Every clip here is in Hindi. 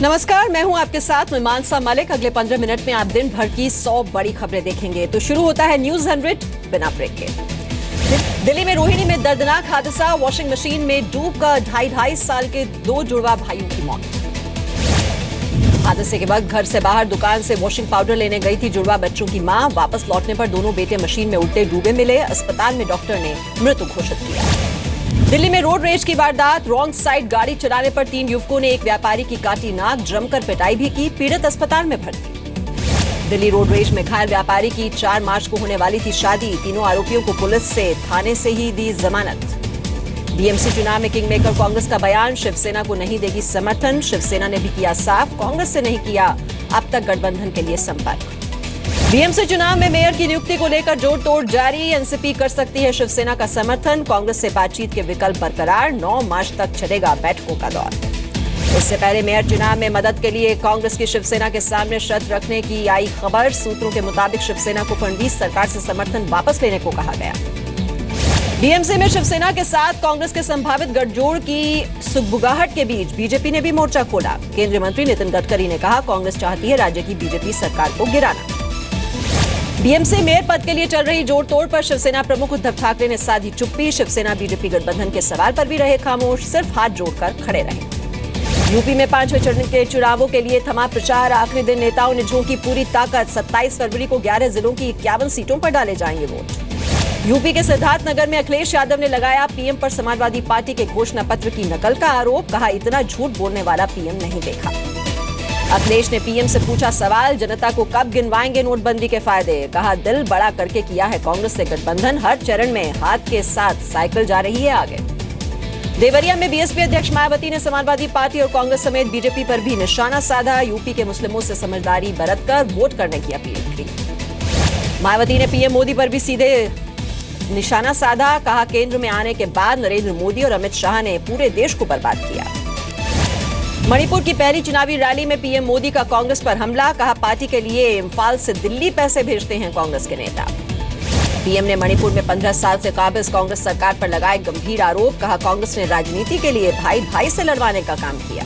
नमस्कार, मैं हूं आपके साथ मीमांसा मलिक। अगले 15 मिनट में आप दिन भर की 100 बड़ी खबरें देखेंगे। तो शुरू होता है न्यूज 100 बिना ब्रेक के। दिल्ली में रोहिणी में दर्दनाक हादसा, वॉशिंग मशीन में डूबकर ढाई साल के 2 जुड़वा भाइयों की मौत। हादसे के वक्त घर से बाहर दुकान से वॉशिंग पाउडर लेने गई थी जुड़वा बच्चों की मां। वापस लौटने पर दोनों बेटे मशीन में उल्टे डूबे मिले। अस्पताल में डॉक्टर ने मृत घोषित किया। दिल्ली में रोड रेज की वारदात, रॉन्ग साइड गाड़ी चलाने पर 3 युवकों ने एक व्यापारी की काटी नाक, जमकर पिटाई भी की। पीड़ित अस्पताल में भर्ती। दिल्ली रोड रेज में घायल व्यापारी की 4 मार्च को होने वाली थी शादी। तीनों आरोपियों को पुलिस से थाने से ही दी जमानत। बीएमसी चुनाव में किंग मेकर कांग्रेस का बयान, शिवसेना को नहीं देगी समर्थन। शिवसेना ने भी किया साफ, कांग्रेस से नहीं किया अब तक गठबंधन के लिए संपर्क। बीएमसी चुनाव में मेयर की नियुक्ति को लेकर जोड़ तोड़ जारी, एनसीपी कर सकती है शिवसेना का समर्थन। कांग्रेस से बातचीत के विकल्प बरकरार, 9 मार्च तक चलेगा बैठकों का दौर। इससे पहले मेयर चुनाव में मदद के लिए कांग्रेस की शिवसेना के सामने शर्त रखने की आई खबर। सूत्रों के मुताबिक शिवसेना को फडणवीस सरकार से समर्थन वापस लेने को कहा गया। बीएमसी में शिवसेना के साथ कांग्रेस के संभावित गठजोड़ की सुगबुगाहट के बीच बीजेपी ने भी मोर्चा खोला। केंद्रीय मंत्री नितिन गडकरी ने कहा, कांग्रेस चाहती है राज्य की बीजेपी सरकार को गिराना। बीएमसी मेयर पद के लिए चल रही जोड़ तोड़ पर शिवसेना प्रमुख उद्धव ठाकरे ने साधी चुप्पी। शिवसेना बीजेपी गठबंधन के सवाल पर भी रहे खामोश, सिर्फ हाथ जोड़कर खड़े रहे। यूपी में 5वें चरण के चुनावों के लिए थमा प्रचार, आखिरी दिन नेताओं ने झोंकी पूरी ताकत। 27 फरवरी को 11 जिलों की 51 सीटों पर डाले जाएंगे वोट। यूपी के सिद्धार्थनगर में अखिलेश यादव ने लगाया पीएम पर समाजवादी पार्टी के घोषणा पत्र की नकल का आरोप। कहा, इतना झूठ बोलने वाला पीएम नहीं देखा। अखिलेश ने पीएम से पूछा सवाल, जनता को कब गिनवाएंगे नोटबंदी के फायदे। कहा, दिल बड़ा करके किया है कांग्रेस से गठबंधन, हर चरण में हाथ के साथ साइकिल जा रही है आगे। देवरिया में बीएसपी अध्यक्ष मायावती ने समाजवादी पार्टी और कांग्रेस समेत बीजेपी पर भी निशाना साधा। यूपी के मुस्लिमों से समझदारी बरतकर वोट करने की अपील की। मायावती ने पीएम मोदी पर भी सीधे निशाना साधा। कहा, केंद्र में आने के बाद नरेंद्र मोदी और अमित शाह ने पूरे देश को बर्बाद किया। मणिपुर की पहली चुनावी रैली में पीएम मोदी का कांग्रेस पर हमला। कहा, पार्टी के लिए इम्फाल से दिल्ली पैसे भेजते हैं कांग्रेस के नेता। पीएम ने मणिपुर में 15 साल से काबिज कांग्रेस सरकार पर लगाए गंभीर आरोप। कहा, कांग्रेस ने राजनीति के लिए भाई भाई से लड़वाने का काम किया।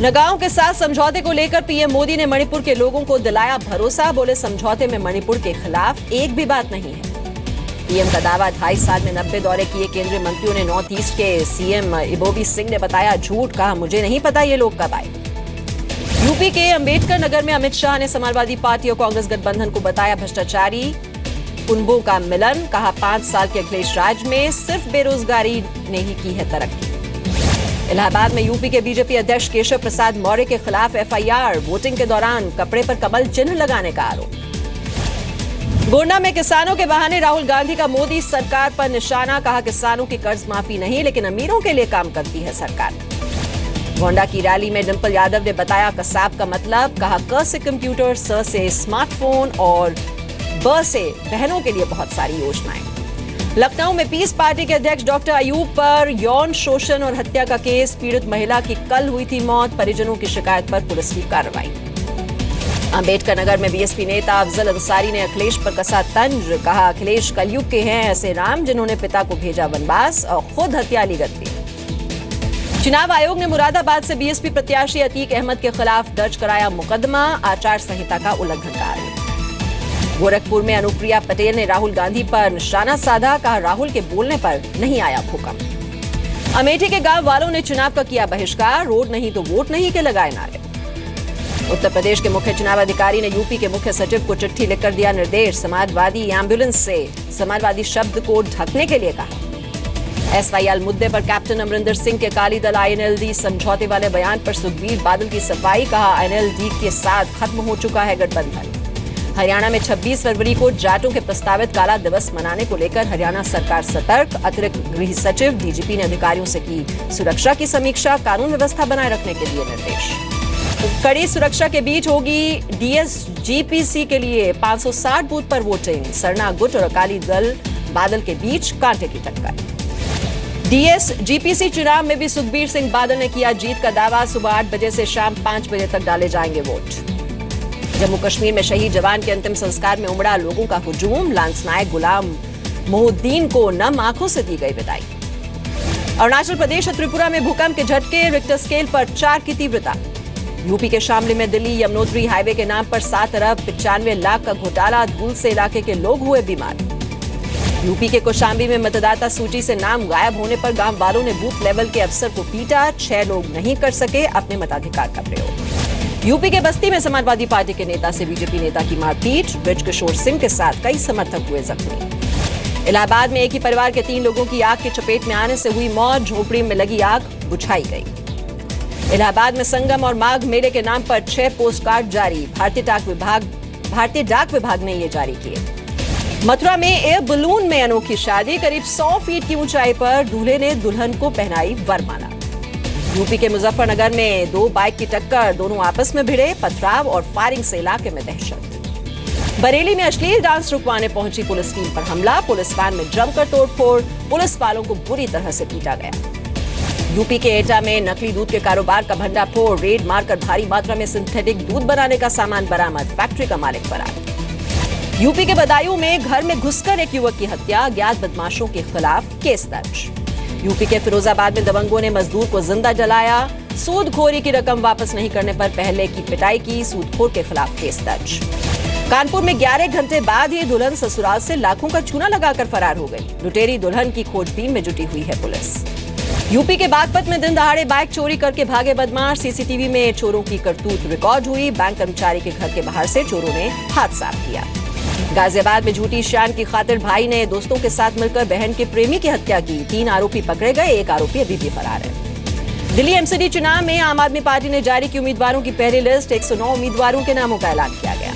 नगाओं के साथ समझौते को लेकर पीएम मोदी ने मणिपुर के लोगों को दिलाया भरोसा। बोले, समझौते में मणिपुर के खिलाफ एक भी बात नहीं है। पीएम का दावा, 2.5 साल में 90 दौरे किए केंद्रीय मंत्रियों ने। नॉर्थ ईस्ट के सीएम इबोबी सिंह ने बताया झूठ। कहा, मुझे नहीं पता ये लोग कब आए। यूपी के अंबेडकर नगर में अमित शाह ने समाजवादी पार्टी और कांग्रेस गठबंधन को बताया भ्रष्टाचारी कुनबों का मिलन। कहा, 5 साल के अखिलेश राज में सिर्फ बेरोजगारी ने ही की है तरक्की। इलाहाबाद में यूपी के बीजेपी अध्यक्ष केशव प्रसाद मौर्य के खिलाफ एफआईआर, वोटिंग के दौरान कपड़े पर कमल चिन्ह लगाने का आरोप। गोंडा में किसानों के बहाने राहुल गांधी का मोदी सरकार पर निशाना। कहा, किसानों की कर्ज माफी नहीं लेकिन अमीरों के लिए काम करती है सरकार। गोंडा की रैली में डिंपल यादव ने बताया कसाब का मतलब। कहा, क से कंप्यूटर, स से स्मार्टफोन और ब से बहनों के लिए बहुत सारी योजनाएं। लखनऊ में पीस पार्टी के अध्यक्ष डॉक्टर अयूब पर यौन शोषण और हत्या का केस। पीड़ित महिला की कल हुई थी मौत। परिजनों की शिकायत पर पुलिस की कार्रवाई। अंबेडकर नगर में बीएसपी नेता अफजल अंसारी ने अखिलेश पर कसा तंज। कहा, अखिलेश कलयुग के हैं ऐसे राम जिन्होंने पिता को भेजा वनवास और खुद हत्या ली गद्दी। चुनाव आयोग ने मुरादाबाद से बीएसपी प्रत्याशी अतीक अहमद के खिलाफ दर्ज कराया मुकदमा, आचार संहिता का उल्लंघन का आरोप। गोरखपुर में अनुप्रिया पटेल ने राहुल गांधी पर निशाना साधा। कहा, राहुल के बोलने पर नहीं आया भूकंप। अमेठी के गांव वालों ने चुनाव का किया बहिष्कार। रोड नहीं तो वोट नहीं के लगाए नारे। उत्तर प्रदेश के मुख्य चुनाव अधिकारी ने यूपी के मुख्य सचिव को चिट्ठी लिखकर दिया निर्देश। समाजवादी एम्बुलेंस से समाजवादी शब्द को ढकने के लिए कहा। एसवाईएल मुद्दे पर कैप्टन अमरिंदर सिंह के अकाली दल आईएनएलडी समझौते वाले बयान पर सुखबीर बादल की सफाई। कहा, आईएनएलडी के साथ खत्म हो चुका है गठबंधन। हरियाणा में 26 फरवरी को जाटों के प्रस्तावित काला दिवस मनाने को लेकर हरियाणा सरकार सतर्क। अतिरिक्त गृह सचिव डीजीपी ने अधिकारियों से की सुरक्षा की समीक्षा। कानून व्यवस्था बनाए रखने के दिए निर्देश। कड़ी सुरक्षा के बीच होगी डीएसजीपीसी के लिए 560 बूथ पर वोटिंग। सरना गुट और अकाली दल बादल के बीच कांटे की टक्कर। डीएसजीपीसी चुनाव में भी सुखबीर सिंह बादल ने किया जीत का दावा। सुबह 8 बजे से शाम 5 बजे तक डाले जाएंगे वोट। जम्मू कश्मीर में शहीद जवान के अंतिम संस्कार में उमड़ा लोगों का हुजूम। लांस नायक गुलाम मोहुद्दीन को नम आंखों से दी गई विदाई। अरुणाचल प्रदेश और त्रिपुरा में भूकंप के झटके, रिक्टर स्केल पर 4 की तीव्रता। यूपी के शामली में दिल्ली यमुनोत्री हाईवे के नाम पर 7 अरब 95 लाख का घोटाला, धूल से इलाके के लोग हुए बीमार। यूपी के कौशाम्बी में मतदाता सूची से नाम गायब होने पर गांव वालों ने बूथ लेवल के अफसर को पीटा, 6 लोग नहीं कर सके अपने मताधिकार का प्रयोग। यूपी के बस्ती में समाजवादी पार्टी के नेता से बीजेपी नेता की मारपीट, बृजकिशोर सिंह के साथ कई समर्थक हुए जख्मी। इलाहाबाद में एक ही परिवार के 3 लोगों की आग की चपेट में आने से हुई मौत, झोपड़ी में लगी आग बुझाई गई। इलाहाबाद में संगम और माघ मेले के नाम पर 6 पोस्ट कार्ड जारी, भारतीय डाक विभाग ने ये जारी किए। मथुरा में एयर बलून में अनोखी शादी, करीब 100 फीट की ऊंचाई पर दूल्हे ने दुल्हन को पहनाई वरमाला। यूपी के मुजफ्फरनगर में 2 बाइक की टक्कर, दोनों आपस में भिड़े, पथराव और फायरिंग से इलाके में दहशत। बरेली में अश्लील डांस रुकवाने पहुंची पुलिस टीम पर हमला, पुलिस वैन में जमकर तोड़फोड़, पुलिस वालों को बुरी तरह से पीटा गया। यूपी के एटा में नकली दूध के कारोबार का भंडाफोड़, रेड मारकर भारी मात्रा में सिंथेटिक दूध बनाने का सामान बरामद, फैक्ट्री का मालिक फरार। यूपी के बदायूं में घर में घुसकर एक युवक की हत्या, अज्ञात बदमाशों के खिलाफ केस दर्ज। यूपी के फिरोजाबाद में दबंगों ने मजदूर को जिंदा जलाया, सूदखोरी की रकम वापस नहीं करने पर पहले की पिटाई की, सूदखोर के खिलाफ केस दर्ज। कानपुर में 11 घंटे बाद ही दुल्हन ससुराल से लाखों का चूना लगाकर फरार हो गई, लुटेरी दुल्हन की खोजबीन में जुटी हुई है पुलिस। यूपी के बागपत में दिन दहाड़े बाइक चोरी करके भागे बदमाश, सीसीटीवी में चोरों की करतूत रिकॉर्ड हुई, बैंक कर्मचारी के घर के बाहर से चोरों ने हाथ साफ किया। गाजियाबाद में झूठी शान की खातिर भाई ने दोस्तों के साथ मिलकर बहन के प्रेमी की हत्या की, 3 आरोपी पकड़े गए, 1 आरोपी अभी भी फरार है। दिल्ली एमसीडी चुनाव में आम आदमी पार्टी ने जारी की उम्मीदवारों की पहली लिस्ट, 109 उम्मीदवारों के नामों का ऐलान किया गया।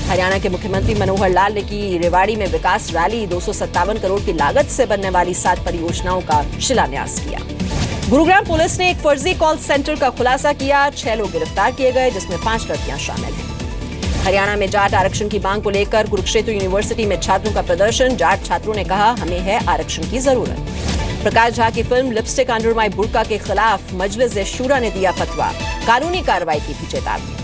हरियाणा के मुख्यमंत्री मनोहर लाल ने की रेवाड़ी में विकास रैली, 257 करोड़ की लागत से बनने वाली 7 परियोजनाओं का शिलान्यास किया। गुरुग्राम पुलिस ने एक फर्जी कॉल सेंटर का खुलासा किया, 6 लोग गिरफ्तार किए गए, जिसमें 5 लड़कियां शामिल हैं। हरियाणा में जाट आरक्षण की मांग को लेकर कुरुक्षेत्र यूनिवर्सिटी में छात्रों का प्रदर्शन, जाट छात्रों ने कहा हमें है आरक्षण की जरूरत। प्रकाश झा की फिल्म लिपस्टिक अंडर माई बुर्का के खिलाफ मजलिस-ए-शूरा ने दिया फतवा, कानूनी कार्रवाई की थी चेतावनी।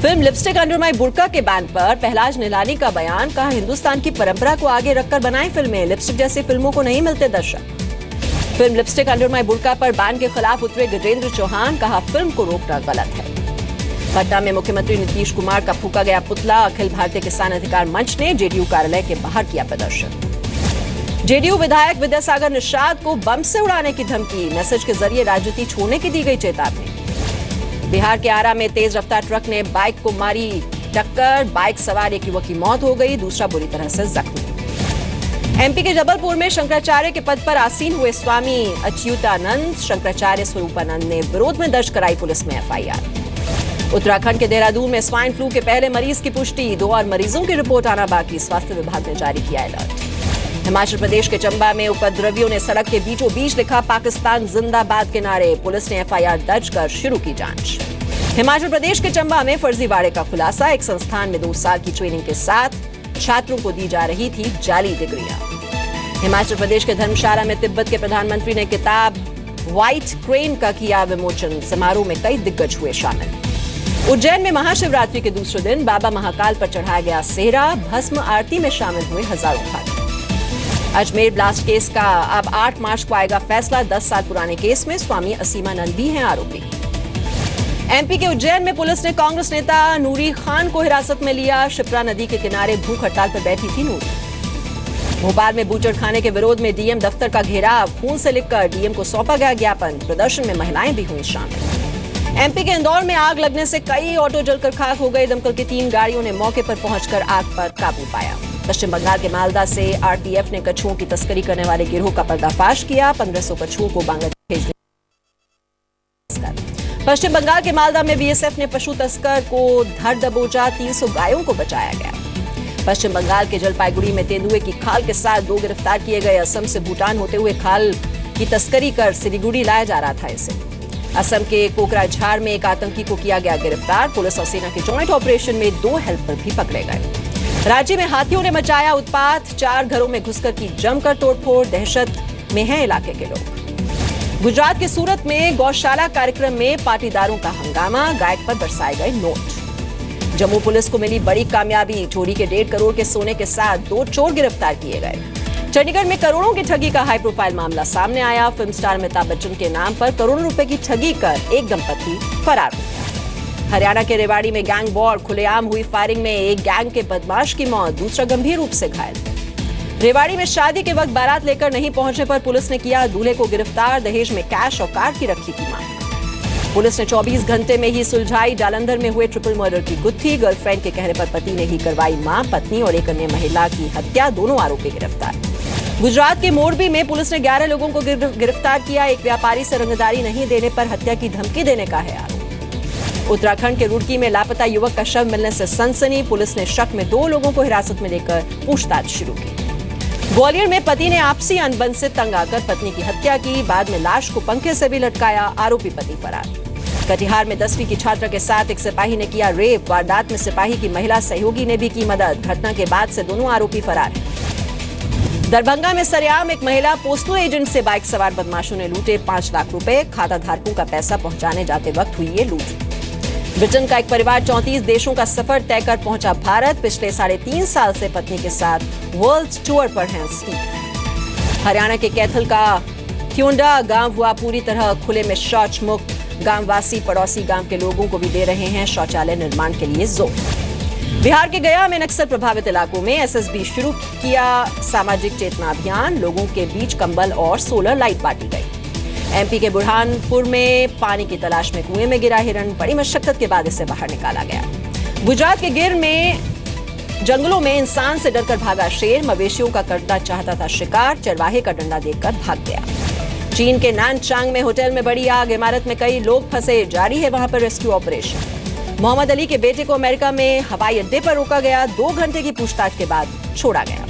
फिल्म लिपस्टिक अंडर माई बुर्का के बैन पर पहलाज निलानी का बयान, कहा हिंदुस्तान की परंपरा को आगे रखकर बनाएं फिल्में, लिपस्टिक जैसी फिल्मों को नहीं मिलते दर्शक। फिल्म लिपस्टिक अंडर माई बुर्का पर बैन के खिलाफ उतरे गजेंद्र चौहान, कहा फिल्म को रोकना गलत है। पटना में मुख्यमंत्री नीतीश कुमार का फूका गया पुतला, अखिल भारतीय किसान अधिकार मंच ने जेडीयू कार्यालय के बाहर किया प्रदर्शन। जेडीयू विधायक विद्यासागर निषाद को बम से उड़ाने की धमकी, मैसेज के जरिए राजनीति छोड़ने की दी गई चेतावनी। बिहार के आरा में तेज रफ्तार ट्रक ने बाइक को मारी टक्कर, बाइक सवार एक युवक की मौत हो गई, दूसरा बुरी तरह से जख्मी। एमपी के जबलपुर में शंकराचार्य के पद पर आसीन हुए स्वामी अच्युतानंद शंकराचार्य स्वरूपानंद ने विरोध में दर्ज कराई पुलिस में एफआईआर। उत्तराखंड के देहरादून में स्वाइन फ्लू के पहले मरीज की पुष्टि, 2 और मरीजों की रिपोर्ट आना बाकी, स्वास्थ्य विभाग ने जारी किया अलर्ट। हिमाचल प्रदेश के चंबा में उपद्रवियों ने सड़क के बीचों बीच लिखा पाकिस्तान जिंदाबाद के नारे, पुलिस ने एफआईआर दर्ज कर शुरू की जांच। हिमाचल प्रदेश के चंबा में फर्जीवाड़े का खुलासा, एक संस्थान में 2 साल की ट्रेनिंग के साथ छात्रों को दी जा रही थी जाली डिग्रियां। हिमाचल प्रदेश के धर्मशाला में तिब्बत के प्रधानमंत्री ने किताब व्हाइट क्रेन का किया विमोचन, समारोह में कई दिग्गज हुए शामिल। उज्जैन में महाशिवरात्रि के दूसरे दिन बाबा महाकाल पर चढ़ाया गया सेहरा, भस्म आरती में शामिल हुए हजारों भक्त। अजमेर ब्लास्ट केस का अब 8 मार्च को आएगा फैसला, 10 साल पुराने केस में स्वामी असीमानंद भी हैं आरोपी। एमपी के उज्जैन में पुलिस ने कांग्रेस नेता नूरी खान को हिरासत में लिया, शिप्रा नदी के किनारे भूख हड़ताल पर बैठी थी नूरी। भोपाल में बूचड़खाने के विरोध में डीएम दफ्तर का घेराव, खून से लिखकर डीएम को सौंपा गया ज्ञापन, प्रदर्शन में महिलाएं भी हुई शामिल। एमपी के इंदौर में आग लगने से कई ऑटो जलकर खाक हो गए, दमकल की 3 गाड़ियों ने मौके पर पहुंचकर आग पर काबू पाया। पश्चिम बंगाल के मालदा से आरटीएफ ने कछुओं की तस्करी करने वाले गिरोह का पर्दाफाश किया, 1500 कछुओं को बांग्लादेश भेजने। पश्चिम बंगाल के मालदा में बीएसएफ ने पशु तस्कर को धर दबोचा, 300 गायों को बचाया गया। पश्चिम बंगाल के जलपाईगुड़ी में तेंदुए की खाल के साथ 2 गिरफ्तार किए गए, असम से भूटान होते हुए खाल की तस्करी कर सिलीगुड़ी लाया जा रहा था इसे। असम के कोकराझार में एक आतंकी को किया गया गिरफ्तार, पुलिस और सेना के जॉइंट ऑपरेशन में 2 हेल्पर भी पकड़े गए। राज्य में हाथियों ने मचाया उत्पात, 4 घरों में घुसकर की जमकर तोड़फोड़, दहशत में हैं इलाके के लोग। गुजरात के सूरत में गौशाला कार्यक्रम में पाटीदारों का हंगामा, गायक पर बरसाए गए नोट। जम्मू पुलिस को मिली बड़ी कामयाबी, चोरी के 1.5 करोड़ के सोने के साथ 2 चोर गिरफ्तार किए गए। चंडीगढ़ में करोड़ों की ठगी का हाई प्रोफाइल मामला सामने आया। फिल्म स्टार अमिताभ बच्चन के नाम पर करोड़ों रुपए की ठगी कर एक दंपति फरार हो गया। हरियाणा के रेवाड़ी में गैंग वॉर, खुलेआम हुई फायरिंग में एक गैंग के बदमाश की मौत, दूसरा गंभीर रूप से घायल। रेवाड़ी में शादी के वक्त बारात लेकर नहीं पहुंचने पर पुलिस ने किया दूल्हे को गिरफ्तार, दहेज में कैश और कार की रखी थी मांग। पुलिस ने 24 घंटे में ही सुलझाई जालंधर में हुए ट्रिपल मर्डर की गुत्थी। गर्लफ्रेंड के कहने पर पति ने ही करवाई मां, पत्नी और एक अन्य महिला की हत्या, दोनों आरोपी गिरफ्तार। गुजरात के मोरबी में पुलिस ने 11 लोगों को गिरफ्तार किया। एक व्यापारी से रंगदारी नहीं देने पर हत्या की धमकी देने का है आरोप। उत्तराखंड के रुड़की में लापता युवक का शव मिलने से सनसनी, पुलिस ने शक में 2 लोगों को हिरासत में लेकर पूछताछ शुरू की। ग्वालियर में पति ने आपसी अनबन से तंग आकर पत्नी की हत्या की, बाद में लाश को पंखे से भी लटकाया, आरोपी पति फरार। कटिहार में 10वीं की छात्रा के साथ एक सिपाही ने किया रेप, वारदात में सिपाही की महिला सहयोगी ने भी की मदद। घटना के बाद से दोनों आरोपी फरार हैं। दरभंगा में सरेआम एक महिला पोस्टल एजेंट से बाइक सवार बदमाशों ने लूटे 5 लाख रुपए। खाता धारकों का पैसा पहुंचाने जाते वक्त हुई ये लूट। ब्रिटेन का एक परिवार 34 देशों का सफर तय कर पहुंचा भारत। पिछले 3.5 साल से पत्नी के साथ वर्ल्ड टूर पर हैं स्टीव। हरियाणा के कैथल का क्योंडा गांव हुआ पूरी तरह खुले में शौच मुक्त। गांववासी पड़ोसी गांव के लोगों को भी दे रहे हैं शौचालय निर्माण के लिए जोर। बिहार के गया में नक्सल प्रभावित इलाकों में एसएसबी शुरू किया सामाजिक चेतना अभियान, लोगों के बीच कंबल और सोलर लाइट बांटी गई। एमपी के बुरहानपुर में पानी की तलाश में कुएं में गिरा हिरण, बड़ी मशक्कत के बाद इसे बाहर निकाला गया। गुजरात के गिर में जंगलों में इंसान से डरकर भागा शेर, मवेशियों का करना चाहता था शिकार, चरवाहे का डंडा देखकर भाग गया। चीन के नानचांग में होटल में बड़ी आग, इमारत में कई लोग फंसे, जारी है वहां पर रेस्क्यू ऑपरेशन। मोहम्मद अली के बेटे को अमेरिका में हवाई अड्डे पर रोका गया, 2 घंटे की पूछताछ के बाद छोड़ा गया।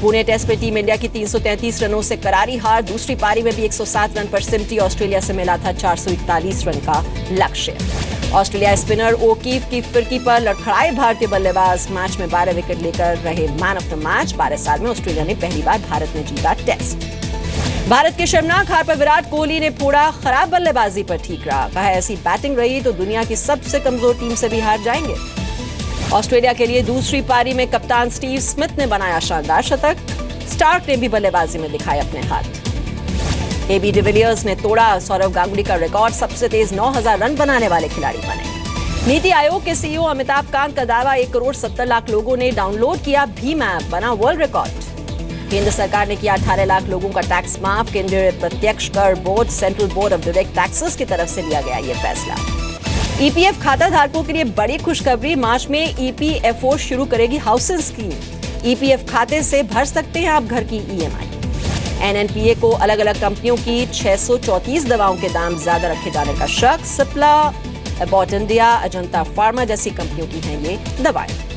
पुणे टेस्ट में टीम इंडिया की 333 रनों से करारी हार, दूसरी पारी में भी 107 रन पर सिमटी। ऑस्ट्रेलिया से मिला था 441 रन का लक्ष्य। ऑस्ट्रेलिया स्पिनर ओकीफ की फिरकी पर लड़खड़ाए भारतीय बल्लेबाज, मैच में 12 विकेट लेकर रहे मैन ऑफ द मैच। 12 साल में ऑस्ट्रेलिया ने पहली बार भारत में जीता टेस्ट। भारत के शर्मनाक हार पर विराट कोहली ने फोड़ा खराब बल्लेबाजी पर ठीक रहा, कहा ऐसी बैटिंग रही तो दुनिया की सबसे कमजोर टीम से भी हार जाएंगे। ऑस्ट्रेलिया के लिए दूसरी पारी में कप्तान स्टीव स्मिथ ने बनाया शानदार शतक, स्टार्क ने भी बल्लेबाजी में दिखाए अपने हाथ। एबी डिविलियर्स ने तोड़ा सौरव गांगुली का रिकॉर्ड, सबसे तेज 9000 रन बनाने वाले खिलाड़ी बने। नीति आयोग के सीईओ अमिताभ कांत का दावा, 1 करोड़ 70 लाख लोगों ने डाउनलोड किया भीम ऐप, बना वर्ल्ड रिकॉर्ड। केंद्र सरकार ने किया 18 लाख लोगों का टैक्स माफ, केंद्रीय प्रत्यक्ष कर board central board of direct taxes की तरफ से लिया गया ये फैसला। ईपीएफ खाता धारकों के लिए बड़ी खुशखबरी, मार्च में ईपीएफओ शुरू करेगी हाउसिंग स्कीम। ईपीएफ खाते से भर सकते हैं आप घर की ईएमआई। एनएनपीए को अलग अलग कंपनियों की 634 दवाओं के दाम ज्यादा रखे जाने का शक, Cipla, Abbott India, Ajanta pharma जैसी कंपनियों की हैं ये दवाएं।